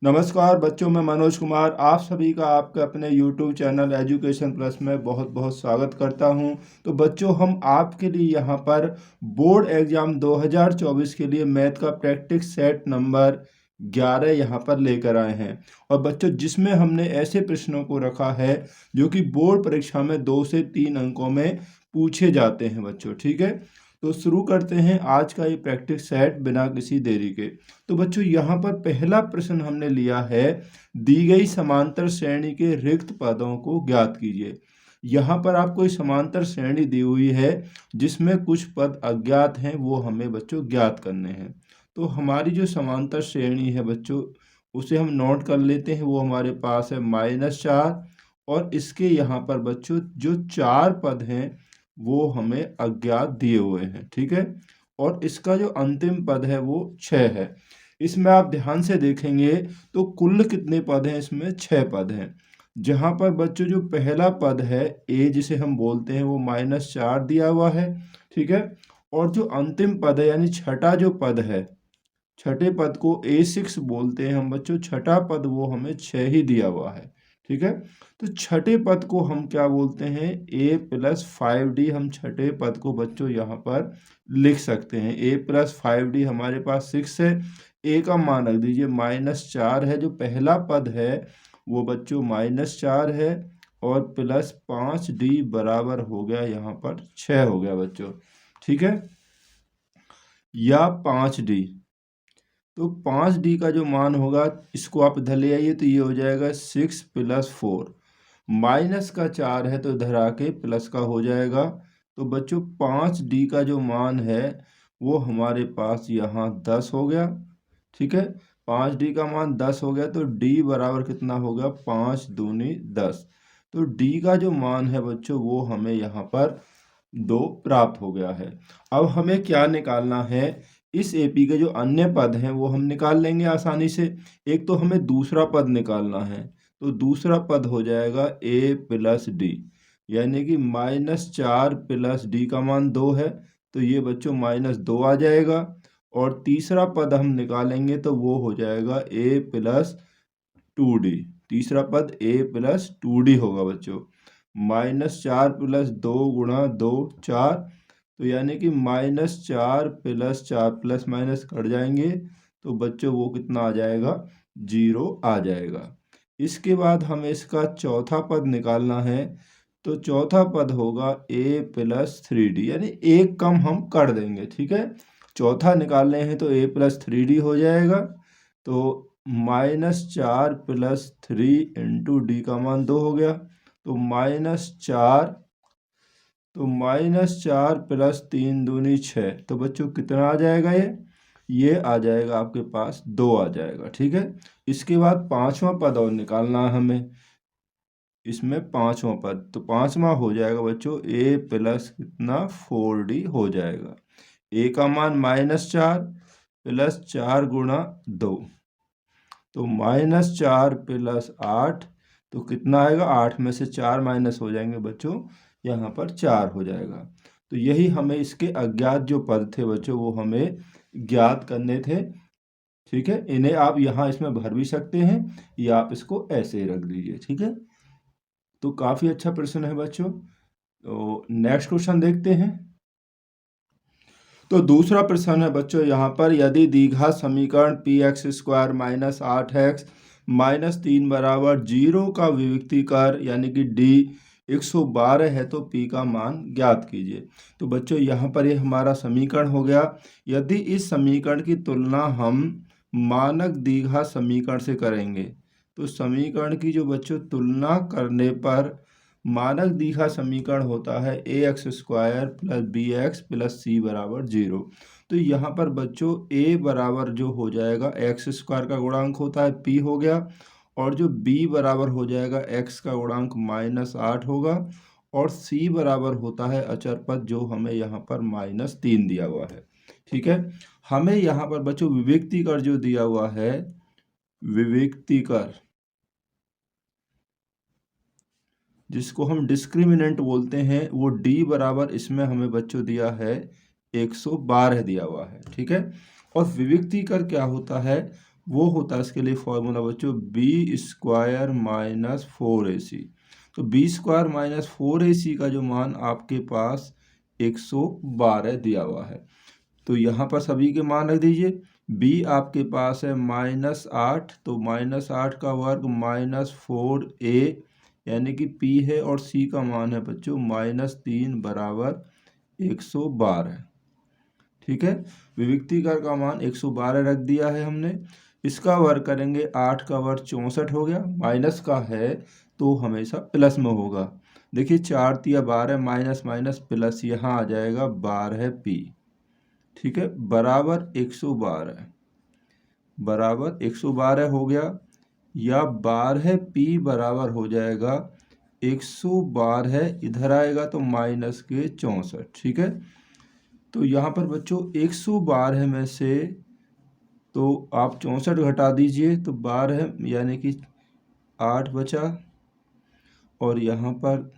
नमस्कार बच्चों, मैं मनोज कुमार आप सभी का आपके अपने YouTube चैनल एजुकेशन प्लस में बहुत बहुत स्वागत करता हूं। तो बच्चों, हम आपके लिए यहां पर बोर्ड एग्जाम 2024 के लिए मैथ का प्रैक्टिस सेट नंबर 11 यहां पर लेकर आए हैं। और बच्चों, जिसमें हमने ऐसे प्रश्नों को रखा है जो कि बोर्ड परीक्षा में 2 से 3 अंकों में पूछे जाते हैं बच्चों। ठीक है, तो शुरू करते हैं आज का ये प्रैक्टिस सेट बिना किसी देरी के। तो बच्चों, यहाँ पर पहला प्रश्न हमने लिया है, दी गई समांतर श्रेणी के रिक्त पदों को ज्ञात कीजिए। यहाँ पर आपको एक समांतर श्रेणी दी हुई है जिसमें कुछ पद अज्ञात हैं, वो हमें बच्चों ज्ञात करने हैं। तो हमारी जो समांतर श्रेणी है बच्चों, उसे हम नोट कर लेते हैं। वो हमारे पास है -4, और इसके यहाँ पर बच्चों जो 4 पद हैं वो हमें अज्ञात दिए हुए हैं। ठीक है, और इसका जो अंतिम पद है वो 6 है। इसमें आप ध्यान से देखेंगे तो कुल कितने पद हैं, इसमें 6 पद हैं। जहाँ पर बच्चों जो पहला पद है ए जिसे हम बोलते हैं वो -4 दिया हुआ है। ठीक है, और जो अंतिम पद है यानी छठा जो पद है, छठे पद को A6 बोलते हैं हम बच्चों। छठा पद वो हमें 6 ही दिया हुआ है। ठीक है, तो छठे पद को हम क्या बोलते हैं, A+5D। हम छठे पद को बच्चों यहाँ पर लिख सकते हैं। A+5D हमारे पास 6 है। ए का मान रख दीजिए -4 है। जो पहला पद है वो बच्चों -4 है, और +5D बराबर हो गया यहाँ पर 6 हो गया बच्चों। ठीक है, या 5D। तो 5D का जो मान होगा, इसको आप इधर ले आइए तो ये हो जाएगा 6 + 4। माइनस का 4 है तो इधर आके प्लस का हो जाएगा। तो बच्चों 5D का जो मान है वो हमारे पास यहाँ 10 हो गया। ठीक है, 5D का मान 10 हो गया तो D बराबर कितना होगा, 5 दूनी 10। तो D का जो मान है बच्चों वो हमें यहाँ पर 2 प्राप्त हो गया है। अब हमें क्या निकालना है, इस एपी के जो अन्य पद हैं वो हम निकाल लेंगे आसानी से। एक तो हमें दूसरा पद निकालना है, तो दूसरा पद हो जाएगा A+D, यानी कि -4 + D का मान 2 है, तो ये बच्चों -2 आ जाएगा। और तीसरा पद हम निकालेंगे तो वो हो जाएगा A+2D। तीसरा पद A+2D होगा बच्चों। -4 + 2 × 2 4, तो यानी कि -4 + 4 प्लस माइनस कट जाएंगे, तो बच्चों वो कितना आ जाएगा, 0 आ जाएगा। इसके बाद हमें इसका चौथा पद निकालना है, तो चौथा पद होगा A+3D, यानी एक कम हम कर देंगे। ठीक है, चौथा निकालने हैं तो A+3D हो जाएगा। तो -4 + 3 × D का मान 2 हो गया, तो -4, तो -4 + 3 दूनी 6। तो बच्चों कितना आ जाएगा, ये आ जाएगा आपके पास 2 आ जाएगा। ठीक है, इसके बाद पांचवा पद और निकालना है हमें। इसमें पांचवा पद, तो पांचवा हो जाएगा बच्चों A+ कितना 4D हो जाएगा। ए का मान -4 + 4 × 2, तो -4 + 8, तो कितना आएगा, 8 में से 4 माइनस हो जाएंगे बच्चों, यहाँ पर 4 हो जाएगा। तो यही हमें इसके अज्ञात जो पद थे बच्चों वो हमें ज्ञात करने थे। ठीक है, इन्हें आप यहाँ इसमें भर भी सकते हैं या आप इसको ऐसे ही रख दीजिए। ठीक है, तो काफ़ी अच्छा प्रश्न है बच्चों। तो नेक्स्ट क्वेश्चन देखते हैं। तो दूसरा प्रश्न है बच्चों यहाँ पर, यदि द्विघात समीकरण px² - 8x - 3 बराबर 0 का विविक्तीकर यानी कि D 112 है तो p का मान ज्ञात कीजिए। तो बच्चों यहाँ पर ये हमारा समीकरण हो गया। यदि इस समीकरण की तुलना हम मानक द्विघात समीकरण से करेंगे, तो समीकरण की जो बच्चों तुलना करने पर मानक द्विघात समीकरण होता है ax² + bx + c बराबर 0। तो यहाँ पर बच्चों a बराबर जो हो जाएगा x² का गुणांक होता है p हो गया, और जो b बराबर हो जाएगा x का गुणांक -8 होगा, और c बराबर होता है अचर पद जो हमें यहाँ पर -3 दिया हुआ है। ठीक है, हमें यहाँ पर बच्चों विविक्तीकर जो दिया हुआ है, विविक्तीकर जिसको हम डिस्क्रिमिनेंट बोलते हैं, वो D बराबर इसमें हमें बच्चों दिया है 112 दिया हुआ है। ठीक है, और विविक्तीकर क्या होता है, वो होता है इसके लिए फॉर्मूला बच्चों बी स्क्वायर माइनस 4ac। तो बी स्क्वायर माइनस 4ac का जो मान आपके पास 112 दिया हुआ है। तो यहाँ पर सभी के मान रख दीजिए। b आपके पास है -8, तो -8 का वर्ग -4a यानी कि p है, और c का मान है बच्चों -3 बराबर 112। ठीक है, विविक्तिकर का मान 112 रख दिया है हमने। इसका वर्ग करेंगे, 8 का वर्ग 64 हो गया, माइनस का है तो हमेशा प्लस में होगा। देखिए 4 तिया 12, माइनस माइनस प्लस, यहाँ आ जाएगा 12p। ठीक है, बराबर 112, बराबर 112 हो गया, या 12p बराबर हो जाएगा 112, इधर आएगा तो माइनस के 64। ठीक है, तो यहाँ पर बच्चों 112 में से तो आप 64 घटा दीजिए तो 12 यानी कि 8 बचा, और यहाँ पर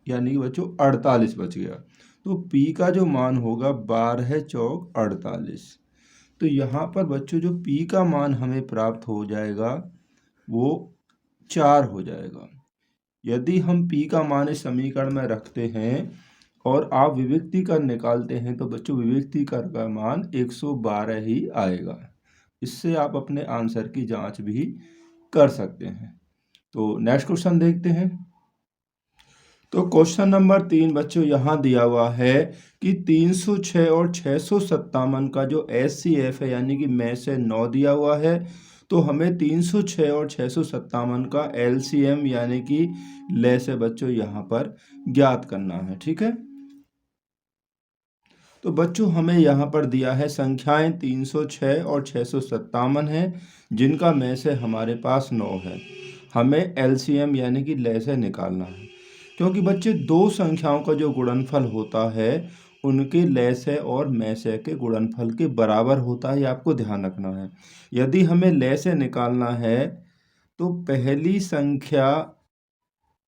यानी कि बच्चों 48 बच गया। तो P का जो मान होगा 12 चौक 48। तो यहाँ पर बच्चों जो P का मान हमें प्राप्त हो जाएगा वो 4 हो जाएगा। यदि हम P का मान इस समीकरण में रखते हैं और आप विविक्तिकर निकालते हैं तो बच्चों विविक्तिकर का मान 112 ही आएगा। इससे आप अपने आंसर की जांच भी कर सकते हैं। तो नेक्स्ट क्वेश्चन देखते हैं। तो क्वेश्चन नंबर 3 बच्चों यहाँ दिया हुआ है कि 306 और 657 का जो HCF है यानी कि में से 9 दिया हुआ है, तो हमें 306 और 657 का LCM यानी कि ले से बच्चों यहाँ पर ज्ञात करना है। ठीक है, तो बच्चों हमें यहाँ पर दिया है संख्याएं 306 और 657 हैं, जिनका में से हमारे पास 9 है। हमें LCM यानी कि ले से निकालना है, क्योंकि बच्चे दो संख्याओं का जो गुणनफल होता है उनके ले से और में से के गुणनफल के बराबर होता है, ये आपको ध्यान रखना है। यदि हमें ले से निकालना है तो पहली संख्या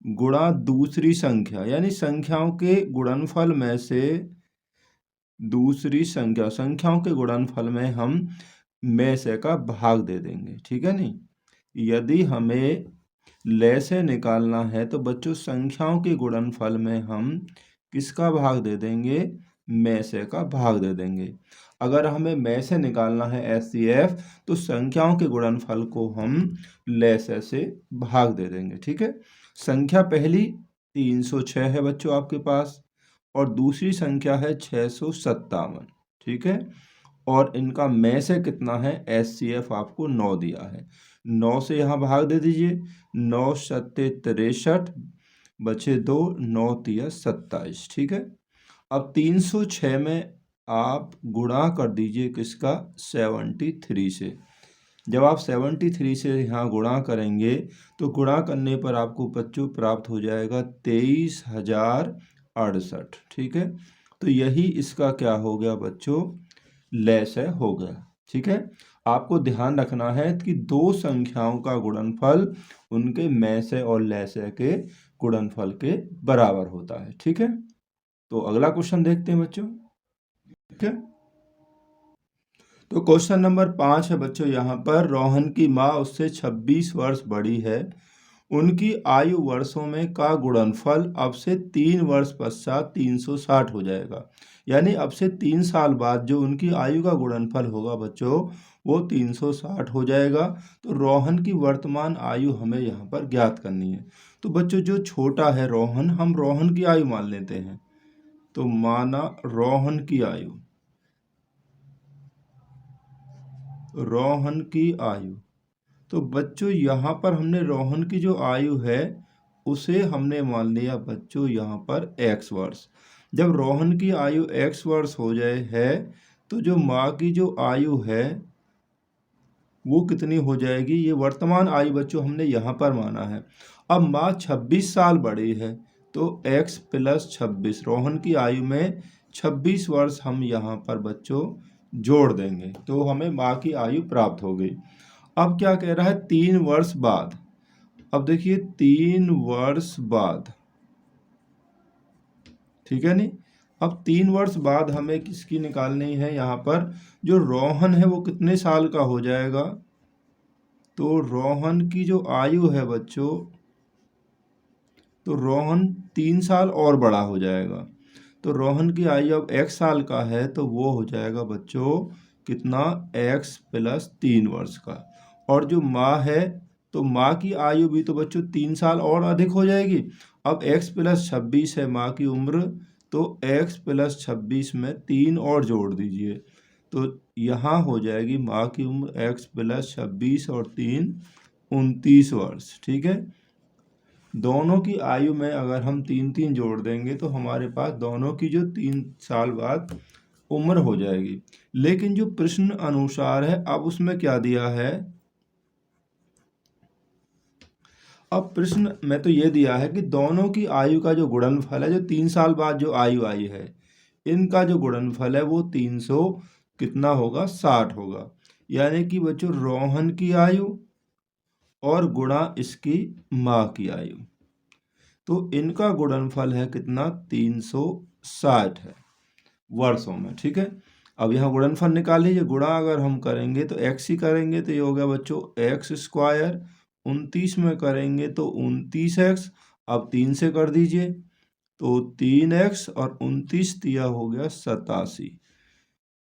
गुणा दूसरी संख्या, यानी संख्याओं के गुणनफल में से दूसरी संख्या, संख्याओं के गुणनफल में हम में से का भाग दे देंगे। ठीक है नहीं, यदि हमें ले से निकालना है तो बच्चों संख्याओं के गुणनफल में हम किसका भाग दे देंगे, में से का भाग दे देंगे। अगर हमें में से निकालना है HCF तो संख्याओं के गुणनफल को हम ले से भाग दे देंगे। ठीक है, संख्या पहली 306 है बच्चों आपके पास, और दूसरी संख्या है 657। ठीक है, और इनका में से कितना है, HCF आपको 9 दिया है, 9 से यहाँ भाग दे दीजिए, 9 सत्ते 63, बचे 2, 9 तिया 27। ठीक है, अब 306 में आप गुणा कर दीजिए किसका, 73 से। जब आप 73 से यहाँ गुणा करेंगे तो गुणा करने पर आपको बच्चों प्राप्त हो जाएगा 23,068। ठीक है, तो यही इसका क्या हो गया बच्चों, लेस है हो गया। ठीक है, आपको ध्यान रखना है कि दो संख्याओं का गुणनफल उनके में से और ले से के गुणनफल के बराबर होता है। ठीक है, तो अगला क्वेश्चन देखते हैं बच्चों। ठीक है, तो क्वेश्चन नंबर 5 है बच्चों यहाँ पर, रोहन की माँ उससे 26 वर्ष बड़ी है, उनकी आयु वर्षों में का गुणनफल अब से 3 वर्ष पश्चात 360 हो जाएगा। यानी अब से 3 साल बाद जो उनकी आयु का गुणनफल होगा बच्चों वो 360 हो जाएगा। तो रोहन की वर्तमान आयु हमें यहाँ पर ज्ञात करनी है। तो बच्चों जो छोटा है रोहन, हम रोहन की आयु मान लेते हैं, तो माना रोहन की आयु, रोहन की आयु, तो बच्चों यहाँ पर हमने रोहन की जो आयु है उसे हमने मान लिया बच्चों यहाँ पर x वर्ष। जब रोहन की आयु x वर्ष हो जाए है तो जो माँ की जो आयु है वो कितनी हो जाएगी, ये वर्तमान आयु बच्चों हमने यहाँ पर माना है। अब माँ 26 साल बड़ी है तो x + 26, रोहन की आयु में 26 वर्ष हम यहाँ पर बच्चों जोड़ देंगे तो हमें माँ की आयु प्राप्त हो गई। अब क्या कह रहा है, 3 वर्ष बाद। अब देखिए 3 वर्ष बाद, ठीक है नहीं, अब 3 वर्ष बाद हमें किसकी निकालनी है, यहाँ पर जो रोहन है वो कितने साल का हो जाएगा। तो रोहन की जो आयु है बच्चों, तो रोहन 3 साल और बड़ा हो जाएगा। तो रोहन की आयु अब x साल का है तो वो हो जाएगा बच्चों कितना, x प्लस 3 वर्ष का। और जो माँ है तो माँ की आयु भी तो बच्चों 3 साल और अधिक हो जाएगी। अब x प्लस 26 है माँ की उम्र, तो x प्लस 26 में 3 और जोड़ दीजिए, तो यहाँ हो जाएगी माँ की उम्र x प्लस 26 और 3 29 वर्ष। ठीक है, दोनों की आयु में अगर हम 3 जोड़ देंगे तो हमारे पास दोनों की जो 3 साल बाद उम्र हो जाएगी। लेकिन जो प्रश्न अनुसार है अब उसमें क्या दिया है, अब प्रश्न में तो ये दिया है कि दोनों की आयु का जो गुणनफल है, जो 3 साल बाद जो आयु आई है, इनका जो गुणनफल है वो 300 कितना होगा, 60 होगा। यानी कि बच्चों रोहन की आयु और गुणा इसकी माँ की आयु, तो इनका गुणनफल है कितना, 360 है वर्षों में। ठीक है, अब यहाँ गुणनफल निकाल लीजिए। गुणा अगर हम करेंगे तो x ही करेंगे तो ये हो गया बच्चों एक्स स्क्वायर, 29 में करेंगे तो 29x, अब 3 से कर दीजिए तो 3x और 29 दिया हो गया 87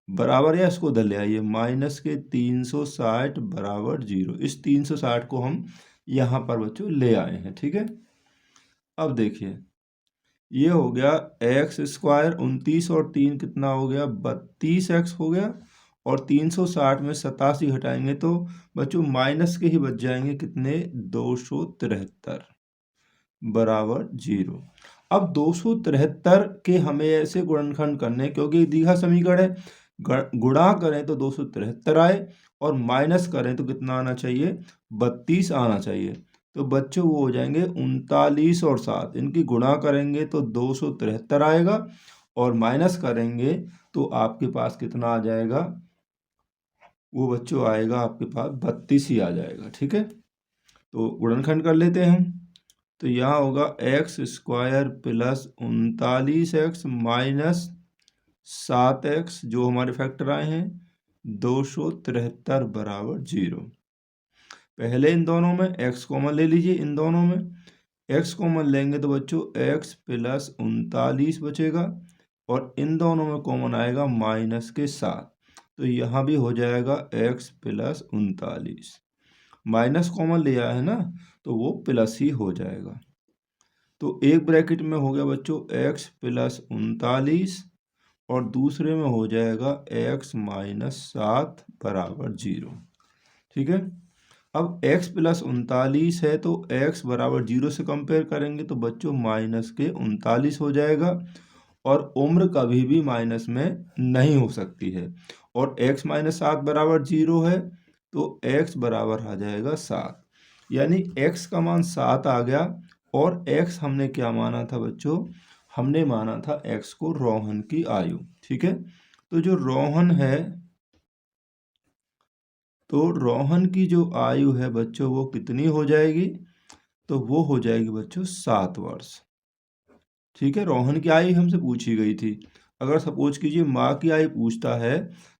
बराबर, या इसको उधर ले आइए माइनस के 360 बराबर 0। इस 360 को हम यहाँ पर बच्चों ले आए हैं। ठीक है, अब देखिए ये हो गया एक्स स्क्वायर, 29 और 3 कितना हो गया, 32x हो गया, और 360 में 87 घटाएंगे तो बच्चों माइनस के ही बच जाएंगे कितने, 273 बराबर 0। अब 273 के हमें ऐसे गुणनखंड करने, क्योंकि द्विघात समीकरण है, गुणा करें तो 273 आए और माइनस करें तो कितना आना चाहिए, 32 आना चाहिए। तो बच्चों वो हो जाएंगे 39 और 7, इनकी गुणा करेंगे तो 273 आएगा और माइनस करेंगे तो आपके पास कितना आ जाएगा, वो बच्चों आएगा आपके पास 32 ही आ जाएगा। ठीक है, तो गुणनखंड कर लेते हैं हम। तो यहाँ होगा x square plus 39x minus 7x, जो हमारे फैक्टर आए हैं 273 बराबर 0। पहले इन दोनों में x कॉमन ले लीजिए, इन दोनों में x कॉमन लेंगे तो बच्चों x प्लस 39 बचेगा, और इन दोनों में कॉमन आएगा माइनस के 7, तो यहाँ भी हो जाएगा x प्लस 39। माइनस कॉमन लिया है ना तो वो प्लस ही हो जाएगा। तो एक ब्रैकेट में हो गया बच्चों x प्लस 39 और दूसरे में हो जाएगा x माइनस 7 बराबर 0। ठीक है, अब x प्लस 39 है तो x बराबर 0 से कंपेयर करेंगे तो बच्चों माइनस के 39 हो जाएगा, और उम्र कभी भी माइनस में नहीं हो सकती है, और x माइनस 7 बराबर 0 है तो x बराबर आ जाएगा 7, यानी x का मान 7 आ गया। और x हमने क्या माना था बच्चों, हमने माना था x को रोहन की आयु। ठीक है, तो जो रोहन है, तो रोहन की जो आयु है बच्चों वो कितनी हो जाएगी, तो वो हो जाएगी बच्चों 7 वर्ष। ठीक है, रोहन की आयु हमसे पूछी गई थी। अगर सपोज कीजिए माँ की आयु पूछता है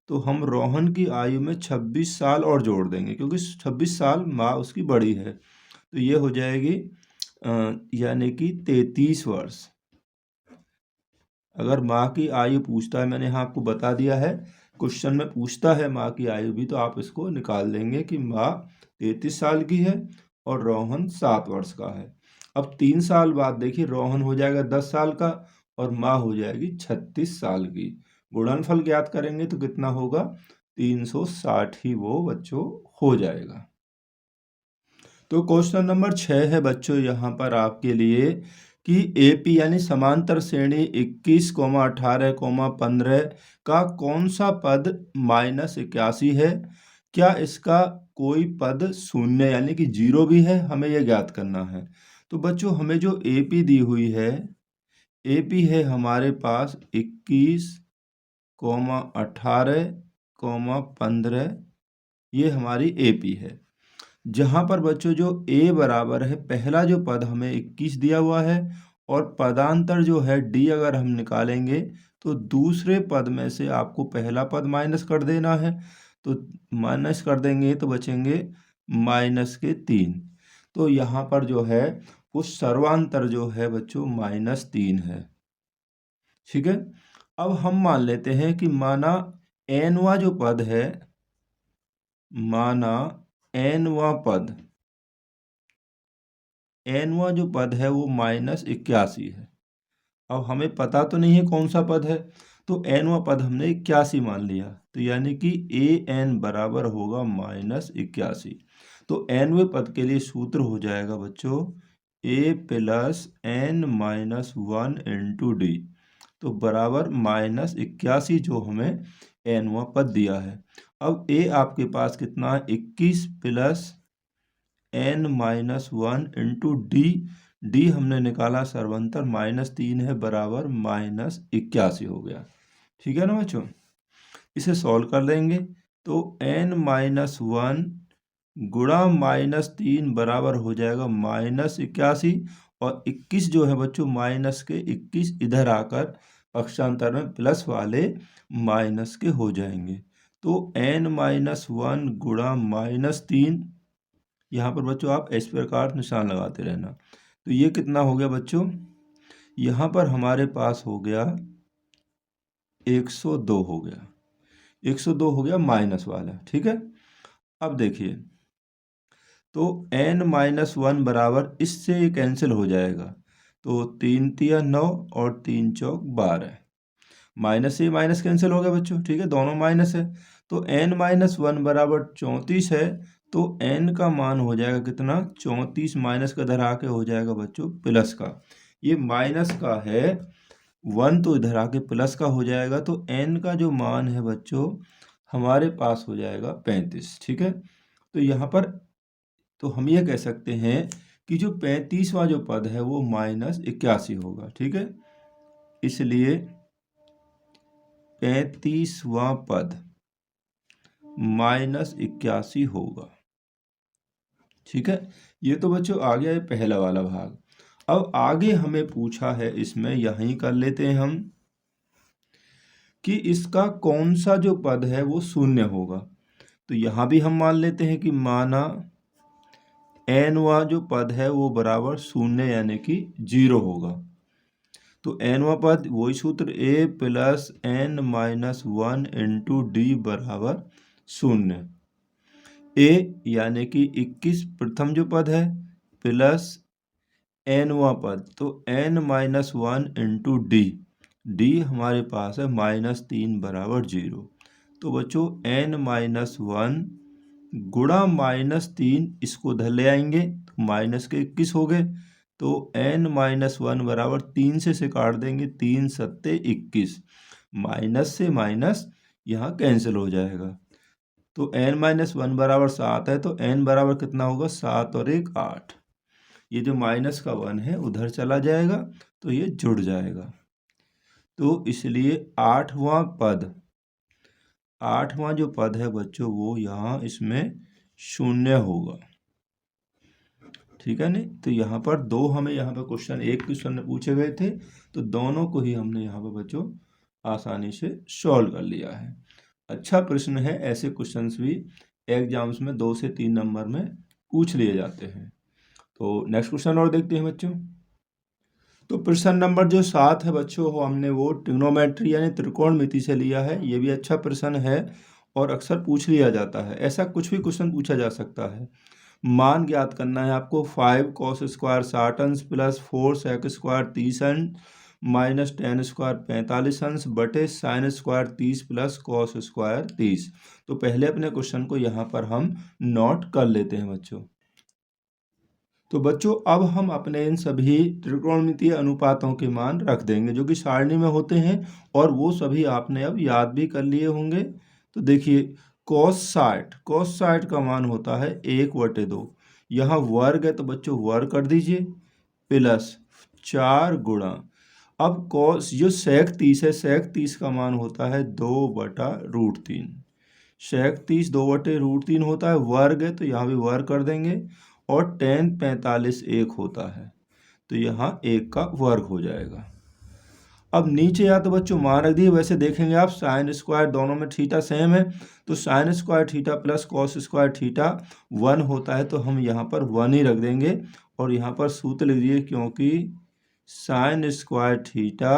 तो हम रोहन की आयु में 26 साल और जोड़ देंगे, क्योंकि 26 साल माँ उसकी बड़ी है, तो ये हो जाएगी यानी कि 33 वर्ष। अगर माँ की आयु पूछता है, मैंने यहाँ आपको बता दिया है, क्वेश्चन में पूछता है माँ की आयु भी, तो आप इसको निकाल देंगे कि माँ 33 साल की है और रोहन 7 वर्ष का है। अब 3 साल बाद देखिए रोहन हो जाएगा 10 साल का और माँ हो जाएगी 36 साल की। गुणनफल ज्ञात करेंगे तो कितना होगा, 360 ही वो बच्चों हो जाएगा। तो क्वेश्चन नंबर 6 है बच्चों यहाँ पर आपके लिए कि एपी यानी समांतर श्रेणी 21, 18, 15 का कौन सा पद -81 है, क्या इसका कोई पद शून्य यानी कि 0 भी है, हमें यह ज्ञात करना है। तो बच्चों हमें जो एपी दी हुई है, एपी है हमारे पास 21, 18, 15, ये हमारी एपी है। जहाँ पर बच्चों जो a बराबर है, पहला जो पद हमें 21 दिया हुआ है, और पदांतर जो है d अगर हम निकालेंगे तो दूसरे पद में से आपको पहला पद माइनस कर देना है। तो माइनस कर देंगे तो बचेंगे -3। तो यहाँ पर जो है वो सर्वांतर जो है बच्चों -3 है। ठीक है। अब हम मान लेते हैं कि माना nवां जो पद है, माना nवां जो पद है वो -81 है। अब हमें पता तो नहीं है कौन सा पद है, तो nवां पद हमने 81 मान लिया, तो यानी कि an बराबर होगा -81। तो nवें पद के लिए सूत्र हो जाएगा बच्चों a + n-1 इंटू डी, तो बराबर -81 जो हमें nवां पद दिया है। अब a आपके पास कितना है, 21 + n-1 इंटू डी, डी हमने निकाला सर्वंतर -3 है, बराबर -81 हो गया। ठीक है ना बच्चों। इसे सॉल्व कर देंगे तो n-1 गुणा -3 बराबर हो जाएगा -81, और 21 जो है बच्चों माइनस के 21 इधर आकर पक्षांतर में प्लस वाले माइनस के हो जाएंगे। तो n-1 गुणा -3, यहाँ पर बच्चों आप इस प्रकार निशान लगाते रहना। तो ये कितना हो गया बच्चों, यहाँ पर हमारे पास हो गया 102 हो गया, 102 हो गया माइनस वाला। ठीक है। अब देखिए, तो n-1 बराबर इससे कैंसिल हो जाएगा, तो 3 तिया 9 और 3 चौक 12, माइनस से माइनस कैंसिल हो गया बच्चों। ठीक है, दोनों माइनस है, तो n-1 बराबर 34 है। तो n का मान हो जाएगा कितना, 34, माइनस का इधर आके हो जाएगा बच्चों प्लस का, ये माइनस का है 1, तो इधर आके प्लस का हो जाएगा। तो n का जो मान है बच्चों हमारे पास हो जाएगा 35। ठीक है। तो यहाँ पर तो हम ये कह सकते हैं कि जो 35वां जो पद है वो -81 होगा। ठीक है, इसलिए 35वां पद -81 होगा। ठीक है, ये तो बच्चों आ गया है पहला वाला भाग। अब आगे हमें पूछा है, इसमें यहीं कर लेते हैं हम, कि इसका कौन सा जो पद है वो शून्य होगा। तो यहाँ भी हम मान लेते हैं कि माना nवां जो पद है वो बराबर शून्य यानी कि 0 होगा। तो nवां पद वही सूत्र a + n-1 इंटू डी बराबर 0। a यानी कि 21 प्रथम जो पद है, प्लस nवां पद, तो n-1 इंटू डी, डी हमारे पास है -3 बराबर 0। तो बच्चों n-1 गुणा -3, इसको उधर ले आएंगे तो माइनस के 21 हो गए, तो n-1 बराबर 3 से काट देंगे, 3 सत्ते 21, माइनस से माइनस यहाँ कैंसिल हो जाएगा। तो n-1 बराबर 7 है, तो n बराबर कितना होगा, 7 और 1 8, ये जो माइनस का 1 है उधर चला जाएगा, तो ये जुड़ जाएगा। तो इसलिए आठवां जो पद है बच्चों वो यहाँ इसमें शून्य होगा। ठीक है नहीं, तो यहाँ पर दो हमें यहाँ पर क्वेश्चन, एक क्वेश्चन में पूछे गए थे, तो दोनों को ही हमने यहाँ पर बच्चों आसानी से सॉल्व कर लिया है। अच्छा प्रश्न है, ऐसे क्वेश्चंस भी एग्जाम्स में 2 से 3 नंबर में पूछ लिए जाते हैं। तो नेक्स्ट क्वेश्चन और देखते हैं बच्चों। तो प्रश्न नंबर जो 7 है बच्चों, वो हमने वो ट्रिग्नोमेट्री यानी त्रिकोणमिति से लिया है। ये भी अच्छा प्रश्न है और अक्सर पूछ लिया जाता है, ऐसा कुछ भी क्वेश्चन पूछा जा सकता है। मान ज्ञात करना है आपको, 5 cos स्क्वायर 60 अंश प्लस 4 sec स्क्वायर 30 अंश माइनस 10 स्क्वायर 45 अंश बटे sine square 30 plus cos square 30। तो पहले अपने क्वेश्चन को यहाँ पर हम नोट कर लेते हैं बच्चों। तो बच्चों अब हम अपने इन सभी त्रिकोणमितीय अनुपातों के मान रख देंगे जो कि सारणी में होते हैं, और वो सभी आपने अब याद भी कर लिए होंगे। तो देखिए, cos 60 का मान होता है 1/2, यहाँ वर्ग है तो बच्चों वर्ग कर दीजिए, प्लस 4 गुणा, अब cos जो sec 30 है, sec 30 का मान होता है 2/√3, sec 30 2/√3 होता है, वर्ग है तो यहाँ भी वर्ग कर देंगे, और tan 45 1 होता है, तो यहाँ 1 का वर्ग हो जाएगा। अब नीचे या तो बच्चों मान रख दिए, वैसे देखेंगे आप साइन स्क्वायर दोनों में थीटा सेम है, तो sine square theta plus cos square theta 1 होता है, तो हम यहाँ पर 1 ही रख देंगे और यहाँ पर सूत्र लिख दिए, क्योंकि sine square theta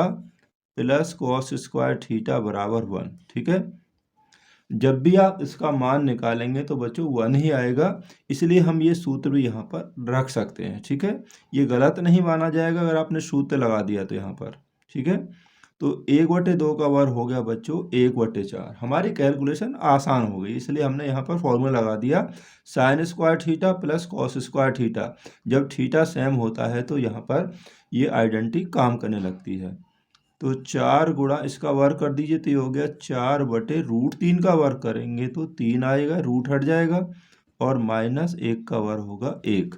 plus cos square theta बराबर 1। ठीक है, जब भी आप इसका मान निकालेंगे तो बच्चों 1 ही आएगा, इसलिए हम ये सूत्र भी यहाँ पर रख सकते हैं। ठीक है, ये गलत नहीं माना जाएगा अगर आपने सूत्र लगा दिया तो यहाँ पर। ठीक है, तो 1/2 का वर्ग हो गया बच्चों 1/4। हमारी कैलकुलेशन आसान हो गई, इसलिए हमने यहाँ पर फॉर्मूला लगा दिया sine square theta plus cos square theta. जब थीटा सेम होता है तो यहाँ पर ये आइडेंटिटी काम करने लगती है। तो 4 गुणा इसका वर्ग कर दीजिए, तो ये हो गया 4/√3 का वर्ग करेंगे तो 3 आएगा, रूट हट जाएगा और -1 का वर्ग होगा 1।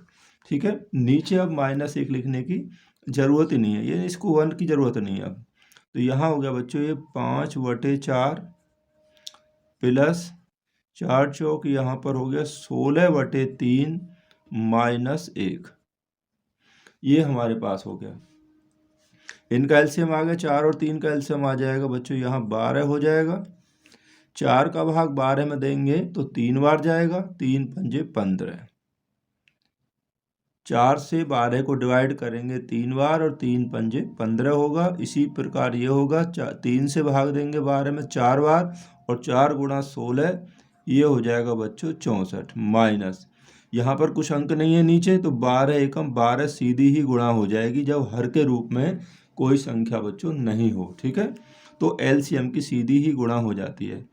ठीक है, नीचे अब -1 लिखने की ज़रूरत ही नहीं है, ये इसको 1 की ज़रूरत नहीं है अब। तो यहाँ हो गया बच्चों ये 5/4 प्लस 4 चौक यहाँ पर हो गया 16/3 -1, ये हमारे पास हो गया। इनका एलसीएम आ गया, 4 और 3 का एलसीएम आ जाएगा बच्चों, यहाँ 12 हो जाएगा। 4 का भाग 12 में देंगे तो 3 बार जाएगा, 3 पंजे 15। 4 से 12 को डिवाइड करेंगे 3 बार और 3 पंजे 15 होगा। इसी प्रकार ये होगा 3 से भाग देंगे 12 में 4 बार और 4 गुणा 16, ये हो जाएगा बच्चों 64 माइनस, यहाँ पर कुछ अंक नहीं है नीचे, तो 12 एकम 12 सीधी ही गुणा हो जाएगी जब हर के रूप में कोई संख्या बच्चों नहीं हो। ठीक है, तो एलसीएम की सीधी ही गुणा हो जाती है।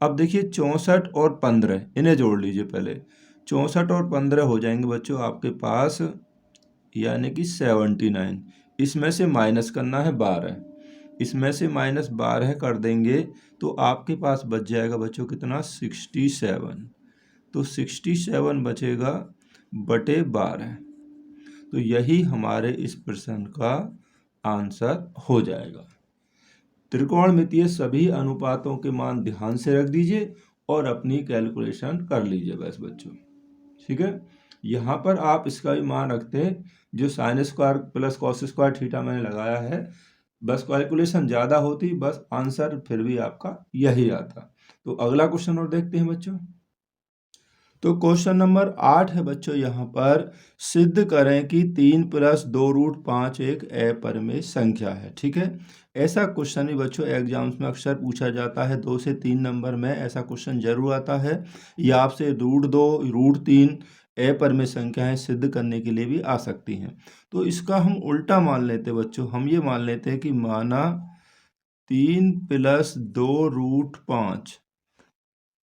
अब देखिए 64 और 15 इन्हें जोड़ लीजिए पहले, 64 और 15 हो जाएंगे बच्चों आपके पास, यानी कि 79। इसमें से माइनस करना है 12, इसमें से -12 कर देंगे तो आपके पास बच जाएगा बच्चों कितना, 67। तो 67 बचेगा बटे 12, तो यही हमारे इस प्रश्न का आंसर हो जाएगा। त्रिकोणमितीय सभी अनुपातों के मान ध्यान से रख दीजिए और अपनी कैलकुलेशन कर लीजिए बस बच्चों। ठीक है, यहाँ पर आप इसका भी मान रखते हैं, जो sine square plus cos square theta मैंने लगाया है, बस कैलकुलेशन ज़्यादा होती, बस आंसर फिर भी आपका यही आता। तो अगला क्वेश्चन और देखते हैं बच्चों। तो क्वेश्चन नंबर 8 है बच्चों, यहाँ पर सिद्ध करें कि 3 + 2√5 एक अपरिमेय संख्या है। ठीक है, ऐसा क्वेश्चन भी बच्चों एग्जाम्स में अक्सर पूछा जाता है, 2 से 3 नंबर में ऐसा क्वेश्चन जरूर आता है। या आपसे √2 √3 अपरिमेय संख्याएं सिद्ध करने के लिए भी आ सकती हैं। तो इसका हम उल्टा मान लेते हैं बच्चों, हम ये मान लेते हैं कि माना 3 + 2√5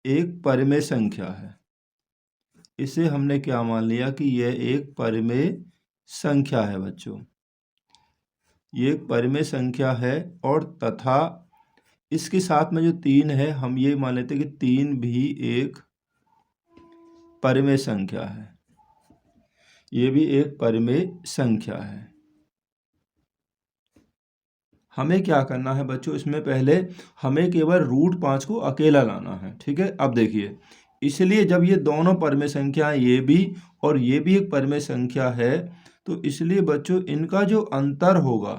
एक परिमेय संख्या है। इसे हमने क्या मान लिया कि यह एक परिमेय संख्या है बच्चों, ये एक परिमेय संख्या है, और तथा इसके साथ में जो 3 है हम ये मान लेते हैं कि 3 भी एक परिमेय संख्या है, ये भी एक परिमेय संख्या है। हमें क्या करना है बच्चों, इसमें पहले हमें केवल √5 को अकेला लाना है। ठीक है, अब देखिए, इसलिए जब ये दोनों परिमेय संख्याएं, ये भी और ये भी एक परिमेय संख्या है, तो इसलिए बच्चों इनका जो अंतर होगा,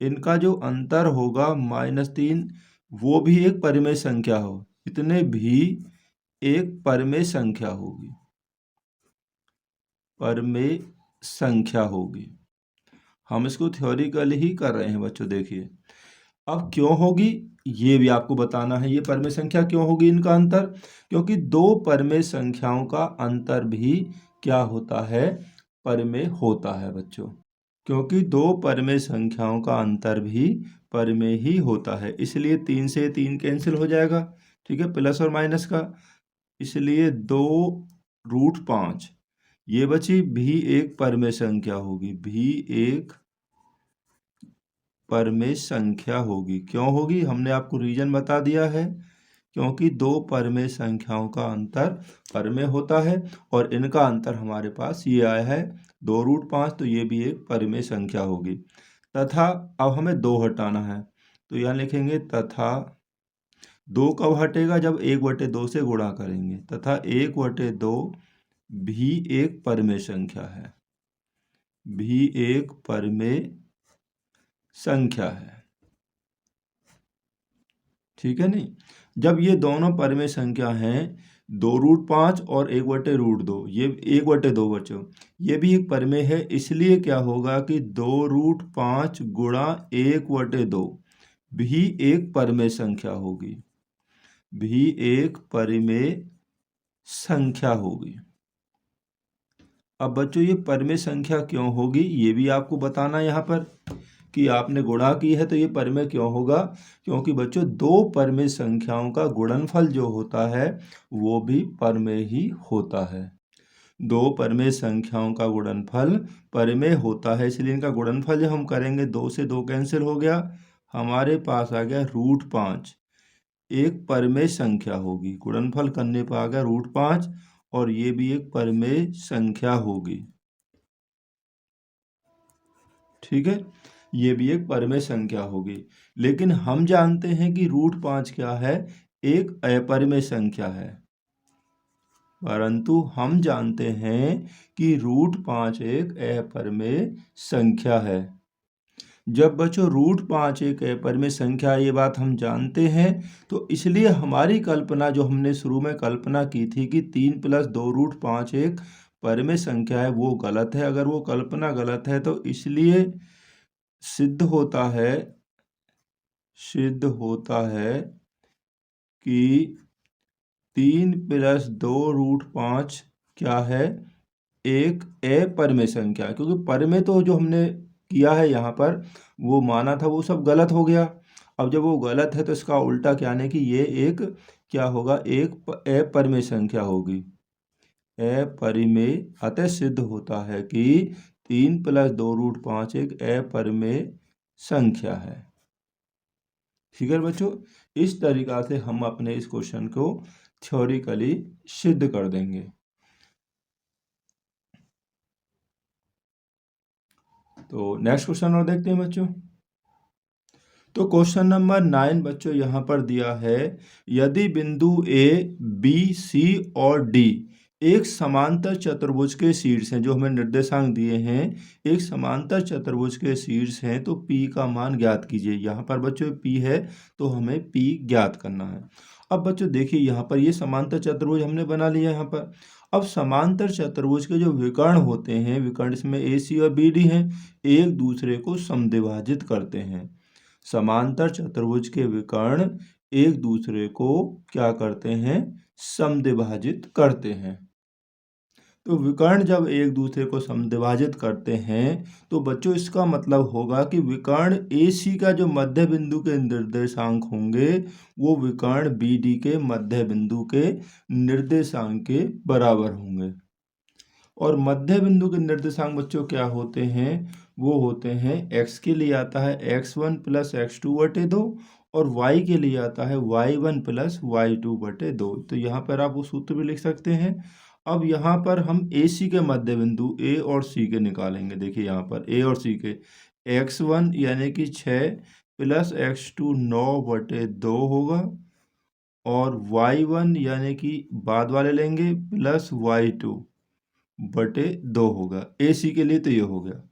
इनका जो अंतर होगा -3, वो भी एक परिमेय संख्या हो, इतने भी एक परिमेय संख्या होगी, परिमेय संख्या होगी। हम इसको थ्योरिकली ही कर रहे हैं बच्चों। देखिए अब क्यों होगी ये भी आपको बताना है, ये परिमेय संख्या क्यों होगी इनका अंतर, क्योंकि दो परिमेय संख्याओं का अंतर भी क्या होता है, परिमेय होता है बच्चों, क्योंकि दो परिमेय संख्याओं का अंतर भी परिमेय ही होता है। इसलिए 3 से 3 कैंसिल हो जाएगा, ठीक है, प्लस और माइनस का, इसलिए 2√5 ये बची, भी एक परिमेय संख्या होगी, भी एक परिमेय संख्या होगी। क्यों होगी, हमने आपको रीजन बता दिया है, क्योंकि दो परिमेय संख्याओं का अंतर परिमेय होता है, और इनका अंतर हमारे पास ये आया है 2√5, तो ये भी एक परिमेय संख्या होगी। तथा अब हमें 2 हटाना है, तो यहाँ लिखेंगे तथा 2 कब हटेगा, जब 1/2 से गुणा करेंगे, तथा 1/2 भी एक परिमेय संख्या है, भी एक परिमेय संख्या है। ठीक है नहीं। जब ये दोनों परिमेय संख्या हैं, 2√5 और 1/√2, ये 1/2 बच्चों, ये भी एक परिमेय है, इसलिए क्या होगा कि 2√5 गुणा 1/2 भी एक परिमेय संख्या होगी, भी एक परिमेय संख्या होगी। अब बच्चों ये परिमेय संख्या क्यों होगी ये भी आपको बताना यहाँ पर, कि आपने गुणा की है तो ये परिमेय क्यों होगा, क्योंकि बच्चों दो परिमेय संख्याओं का गुणनफल जो होता है वो भी परिमेय ही होता है। दो परिमेय संख्याओं का गुणनफल परिमेय होता है, इसलिए इनका गुणनफल जब हम करेंगे 2 से 2 कैंसिल हो गया, हमारे पास आ गया √5, एक परिमेय संख्या होगी। गुणनफल करने पर आ गया √5 और ये भी एक परिमेय संख्या होगी। ठीक है, ये भी एक परिमेय संख्या होगी। लेकिन हम जानते हैं कि √5 क्या है, एक अपरिमेय संख्या है। परंतु हम जानते हैं कि √5 एक अपरिमेय संख्या है। जब बच्चों √5 एक अपरिमेय संख्या, ये बात हम जानते हैं, तो इसलिए हमारी कल्पना जो हमने शुरू में कल्पना की थी कि 3 + 2√5 एक परिमेय संख्या है, वो गलत है। अगर वो कल्पना गलत है तो इसलिए सिद्ध होता है कि 3 + 2√5 क्या है, एक अपरिमेय संख्या है। क्योंकि परिमेय तो जो हमने किया है यहाँ पर वो माना था, वो सब गलत हो गया। अब जब वो गलत है तो इसका उल्टा क्या है कि ये एक क्या होगा, एक अपरिमेय संख्या होगी, अपरिमेय। अतः सिद्ध होता है कि 3 + 2√5 एक अपरिमेय संख्या है। ठीक है बच्चों, इस तरीका से हम अपने इस क्वेश्चन को थ्योरिकली सिद्ध कर देंगे। तो नेक्स्ट क्वेश्चन और देखते हैं बच्चों। तो क्वेश्चन नंबर 9 बच्चों यहाँ पर दिया है, यदि बिंदु ए, बी, सी और डी एक समांतर चतुर्भुज के शीर्ष हैं, जो हमें निर्देशांक दिए हैं एक समांतर चतुर्भुज के शीर्ष हैं, तो P का मान ज्ञात कीजिए। यहाँ पर बच्चों P है तो हमें P ज्ञात करना है। अब बच्चों देखिए यहाँ पर ये समांतर चतुर्भुज हमने बना लिया यहाँ पर। अब समांतर चतुर्भुज के जो विकर्ण होते हैं, विकर्ण इसमें ए, सी और बी, डी हैं, एक दूसरे को समद्विभाजित करते हैं। समांतर चतुर्भुज के विकर्ण एक दूसरे को क्या करते हैं, समद्विभाजित करते हैं। तो विकर्ण जब एक दूसरे को समद्विभाजित करते हैं तो बच्चों इसका मतलब होगा कि विकर्ण AC का जो मध्य बिंदु के निर्देशांक होंगे वो विकर्ण BD के मध्य बिंदु के निर्देशांक के बराबर होंगे। और मध्य बिंदु के निर्देशांक बच्चों क्या होते हैं, वो होते हैं x के लिए आता है x1 + x2/2 और y के लिए आता है y1 + y2/2। तो यहाँ पर आप वो सूत्र भी लिख सकते हैं। अब यहाँ पर हम AC के मध्य बिंदु A और C के निकालेंगे। देखिए यहाँ पर A और C के x1 यानी कि 6 + x2 9/2 होगा और y1 यानी कि बाद वाले लेंगे + y2/2 होगा। AC के लिए तो ये हो गया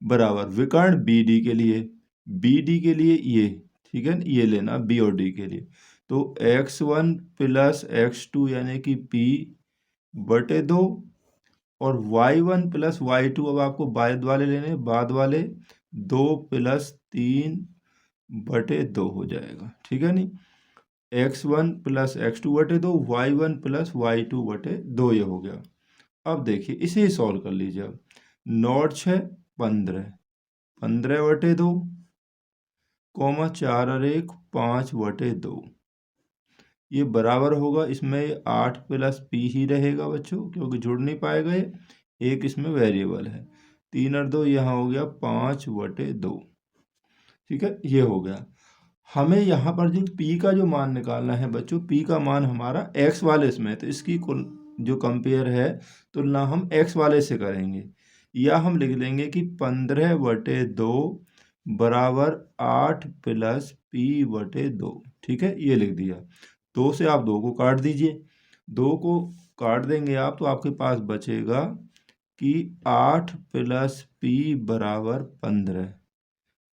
बराबर विकर्ण BD के लिए, BD के लिए ये, ठीक है, ये लेना B और D के लिए। तो x1 + x2 यानी कि P/2 और y1 + y2, अब आपको बाद वाले लेने, बाद वाले 2 + 3/2 हो जाएगा। ठीक है नहीं, x1 + x2/2 y1 + y2/2 ये हो गया। अब देखिए इसे ही सॉल्व कर लीजिए। अब 9 6 15, 15/2 4 और 1 5/2 ये बराबर होगा, इसमें 8 + P ही रहेगा बच्चों क्योंकि जुड़ नहीं पाएगा ये, एक इसमें वेरिएबल है। 3 और 2 यहाँ हो गया 5/2। ठीक है, ये हो गया। हमें यहाँ पर जो P का जो मान निकालना है बच्चों, P का मान हमारा x वाले इसमें, तो इसकी कुल जो कंपेयर है तुलना हम x वाले से करेंगे, या हम लिख लेंगे कि 15/2 बराबर 8 + P/2। ठीक है, ये लिख दिया। 2 से आप 2 को काट दीजिए, 2 को काट देंगे आप तो आपके पास बचेगा कि 8 + P = 15।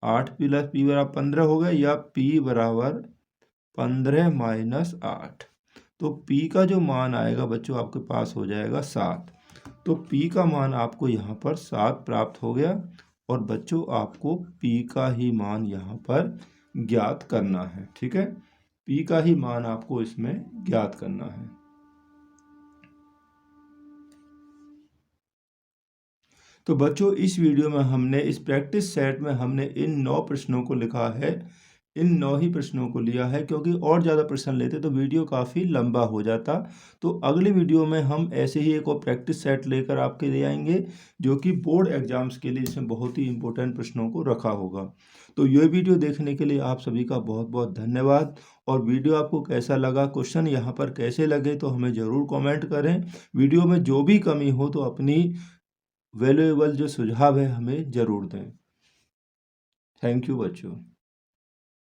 8 प्लस पी बराबर 15 हो गया, या p बराबर 15 माइनस 8। तो p का जो मान आएगा बच्चों आपके पास हो जाएगा 7। तो p का मान आपको यहाँ पर 7 प्राप्त हो गया, और बच्चों आपको p का ही मान यहाँ पर ज्ञात करना है। ठीक है, p का ही मान आपको इसमें ज्ञात करना है। तो बच्चों इस वीडियो में हमने इस प्रैक्टिस सेट में हमने इन 9 प्रश्नों को लिखा है, इन 9 ही प्रश्नों को लिया है, क्योंकि और ज़्यादा प्रश्न लेते तो वीडियो काफ़ी लंबा हो जाता। तो अगली वीडियो में हम ऐसे ही एक और प्रैक्टिस सेट लेकर आपके लिए आएंगे, जो कि बोर्ड एग्जाम्स के लिए इसमें बहुत ही इंपॉर्टेंट प्रश्नों को रखा होगा। तो ये वीडियो देखने के लिए आप सभी का बहुत बहुत धन्यवाद। और वीडियो आपको कैसा लगा, क्वेश्चन यहाँ पर कैसे लगे, तो हमें ज़रूर कॉमेंट करें। वीडियो में जो भी कमी हो तो अपनी वैल्यूएबल जो सुझाव है हमें ज़रूर दें। थैंक यू बच्चों।